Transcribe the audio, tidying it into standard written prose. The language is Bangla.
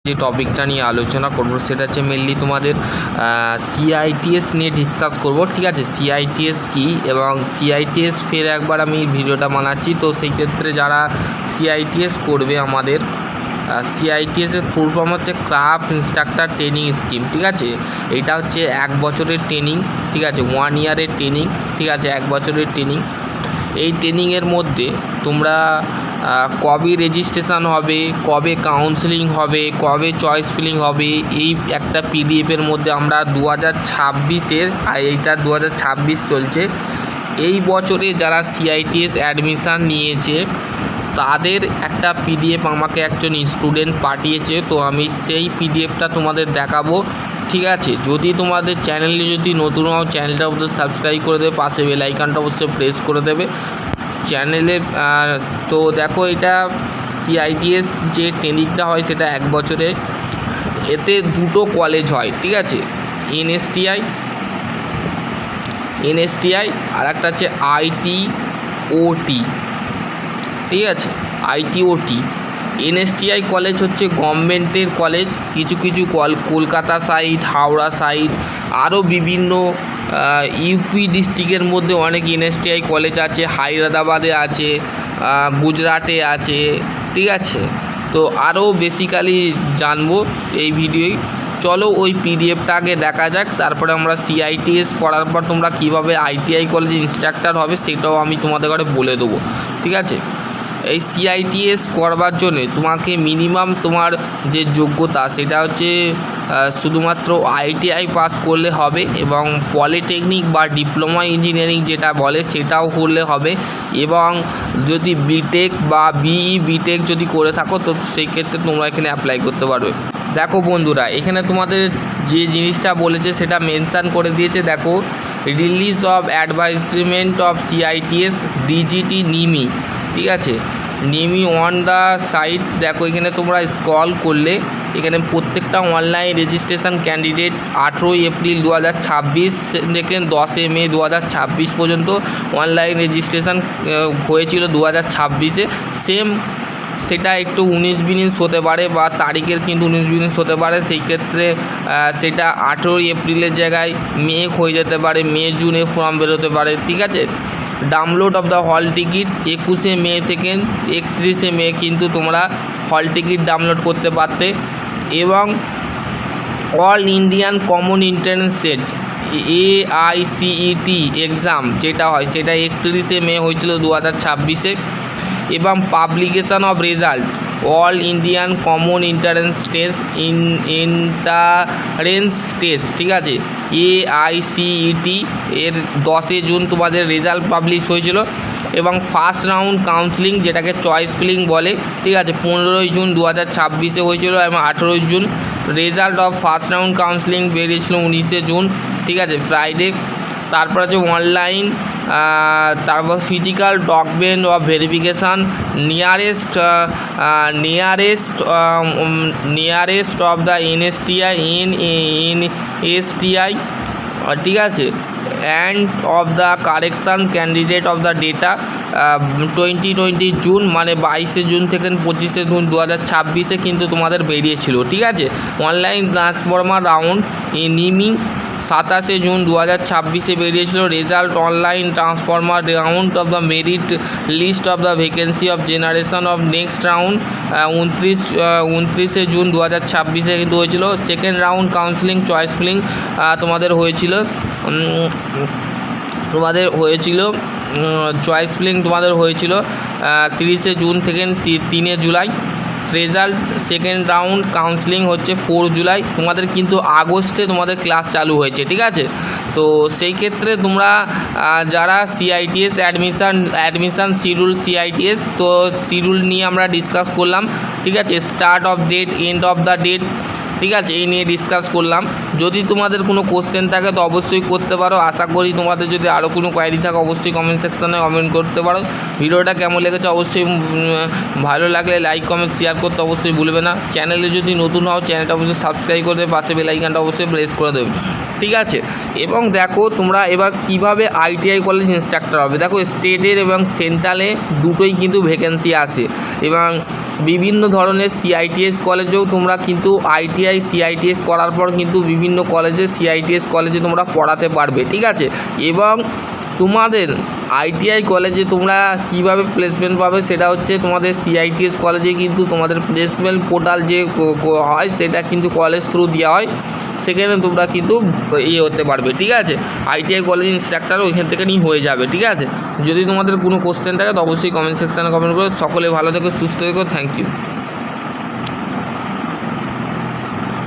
যে টপিকটা নিয়ে আলোচনা করব সেটা হচ্ছে মেনলি তোমাদের সিআইটিএস নিয়ে ডিসকাস করব। ঠিক আছে, সিআইটিএস কি এবং সিআইটিএস ফের একবার আমি ভিডিওটা বানাচ্ছি। তো সেই ক্ষেত্রে যারা সিআইটিএস করবে, আমাদের সিআইটিএসের ফুল ফর্ম হচ্ছে ক্রাফট ইনস্ট্রাক্টর ট্রেনিং স্কিম। ঠিক আছে, এটা হচ্ছে 1 বছরের ট্রেনিং। ঠিক আছে, 1 ইয়ারের ট্রেনিং। ঠিক আছে, 1 বছরের ট্রেনিং। এই ট্রেনিংয়ের মধ্যে তোমরা কবে রেজিস্ট্রেশন হবে, কবে কাউন্সেলিং হবে, কবে চয়েস ফিলিং হবে, এই একটা পিডিএফের মধ্যে আমরা 2026-এর, এইটা 2026 চলছে, এই বছরে যারা সিআইটিএস অ্যাডমিশান নিয়েছে তাদের একটা পিডিএফ আমাকে একজন স্টুডেন্ট পাঠিয়েছে। তো আমি সেই পিডিএফটা তোমাদের দেখাবো। ঠিক আছে, যদি তোমাদের চ্যানেলে যদি নতুন হও, চ্যানেলটা অবশ্যই সাবস্ক্রাইব করে দেবে, পাশে বেল আইকনটা অবশ্যই প্রেস করে দেবে চ্যানেলে। তো দেখো, এটা সিআইটিএস যে ট্রেনিংটা হয় সেটা 1 বছরে। এতে দুটো কলেজ হয়। ঠিক আছে, এনএসটিআই আর একটা হচ্ছে আইটিওটি। ঠিক আছে, আইটিওটি। এনএসটিআই কলেজ হচ্ছে গভর্নমেন্টের কলেজ। কিছু কিছু কলকাতা সাইড, হাওড়া সাইড, আরও বিভিন্ন ইউপি ডিস্ট্রিক্টের মধ্যে অনেক এনএসটিআই কলেজ আছে। হায়দ্রাবাদে আছে, গুজরাটে আছে। ঠিক আছে, তো আরও বেসিক্যালি জানবো এই ভিডিওয়। চলো ওই পিডিএফটা আগে দেখা যাক, তারপরে আমরা সিআইটিএস করার পর তোমরা কীভাবে আইটিআই কলেজে ইনস্ট্রাক্টর হবে সেটাও আমি তোমাদের ঘরে বলে দেবো। ঠিক আছে, এই সিআইটিএস করবার জন্যে তোমাকে মিনিমাম তোমার যে যোগ্যতা সেটা হচ্ছে শুধুমাত্র আইটিআই পাস করলে হবে, এবং পলিটেকনিক বা ডিপ্লোমা ইঞ্জিনিয়ারিং যেটা বলে সেটাও করলে হবে, এবং যদি বিটেক বা বিটেক যদি করে থাকো তো সেই ক্ষেত্রে তোমরা এখানে অ্যাপ্লাই করতে পারবে। দেখো বন্ধুরা, এখানে তোমাদের যে জিনিসটা বলেছে সেটা মেনশান করে দিয়েছে। দেখো, release of অ্যাডভাইজমেন্ট of CITS ডিজিটি Nimi. ঠিক আছে, নিমি অন দ্য সাইট। দেখো, এখানে তোমরা স্ক্রল করলে এখানে প্রত্যেকটা অনলাইন রেজিস্ট্রেশন ক্যান্ডিডেট 18 এপ্রিল 2026 থেকে 10 মে 2026 পর্যন্ত অনলাইন রেজিস্ট্রেশন হয়েছিল 2026-এ। সেম সেটা একটু 19-20 হতে পারে, বা তারিখের কিন্তু 19-20 হতে পারে। সেই ক্ষেত্রে সেটা 18 এপ্রিলের জায়গায় মে হয়ে যেতে পারে, মে জুনে ফর্ম বেরোতে পারে। ঠিক আছে, download of the hall ticket 21 মে থেকে 31 মে কিন্তু তোমরা হল টিকিট ডাউনলোড করতে পারতে। এবং all Indian common entrance test AICET exam যেটা হয় সেটা 31 মে হয়েছিল 2026-এ। এবং publication of result all Indian common entrance test entrance test. ঠিক আছে, AICET এর 10 জুন তোমাদের রেজাল্ট পাবলিশ হয়েছিল। এবং ফার্স্ট রাউন্ড কাউন্সিলিং যেটাকে চয়েস ফিলিং বলে, ঠিক আছে, 15 জুন 2026-এ হয়েছিল, এবং 18 June result of first round counselling বেরিয়েছিল 19 জুন। ঠিক আছে, ফ্রাইডে। তারপর আছে অনলাইন, তারপর physical document of verification nearest of the NSTI. ঠিক আছে, and of the correction candidate of the data 2020 June, মানে 22 জুন থেকে 25 জুন 2026-এ কিন্তু তোমাদের বেরিয়েছিল। ঠিক আছে, অনলাইন ট্রান্সফর্মার রাউন্ড নিমি 27 জুন 2026-এ বেরিয়েছিল। Result online transformer round of the merit list of the vacancy of generation of next round 29 June 2026-এ কিন্তু হয়েছিল। Second round counselling choice filling তোমাদের হয়েছিল চয়েস ফিলিং তোমাদের হয়েছিল 30 জুন থেকে 3 July. Result second round counselling হচ্ছে 4 জুলাই। তোমাদের কিন্তু আগস্টে তোমাদের ক্লাস চালু হয়েছে। ঠিক আছে, তো সেই ক্ষেত্রে তোমরা যারা সিআইটিএস অ্যাডমিশান শিডিউল সিআইটিএস, তো শিডিউল নিয়ে আমরা ডিসকাস করলাম। ঠিক আছে, start of date, end of the date, ঠিক আছে, এই নিয়ে ডিসকাস করলাম। যদি তোমাদের কোনো কোশ্চেন থাকে তো অবশ্যই করতে পারো। আশা করি তোমাদের যদি আরও কোনো কোয়ারি থাকে অবশ্যই কমেন্ট সেকশনে কমেন্ট করতে পারো। ভিডিওটা কেমন লেগেছে অবশ্যই ভালো লাগলে লাইক কমেন্ট শেয়ার করতে অবশ্যই ভুলবে না। চ্যানেলে যদি নতুন হও চ্যানেলটা অবশ্যই সাবস্ক্রাইব করে দেবে, পাশে বেল আইকনটা অবশ্যই প্রেস করে দেবে, ঠিক আছে। এবং দেখো তোমরা এবার কিভাবে আইটিআই কলেজ ইনস্ট্রাক্টর হবে। দেখো স্টেটের এবং সেন্ট্রালে দুটোই কিন্তু ভ্যাকেন্সি আছে, এবং বিভিন্ন ধরনের সিআইটিএস কলেজেও তোমরা কিন্তু আইটিআই সিআইটিএস করার পর কিন্তু বিভিন্ন কলেজে সিআইটিএস কলেজে তোমরা পড়াতে পারবে, ঠিক আছে। এবং তোমাদের আইটিআই কলেজে তোমরা কিভাবে প্লেসমেন্ট পাবে সেটা হচ্ছে তোমাদের সিআইটিএস কলেজে কিন্তু তোমাদের প্লেসমেন্ট পোর্টাল যে হয় সেটা কিন্তু কলেজ থ্রু দেওয়া হয়, সেখানে তোমরা কিন্তু হতে পারবে, ঠিক আছে। আইটিআই কলেজ ইনস্ট্রাক্টর ওইখান থেকে নিয়ে হয়ে যাবে, ঠিক আছে। যদি তোমাদের কোনো কোশ্চেন থাকে তো অবশ্যই কমেন্ট সেকশানে কমেন্ট করো। সকলে ভালো থেকো, সুস্থ থেকো, থ্যাংক ইউ।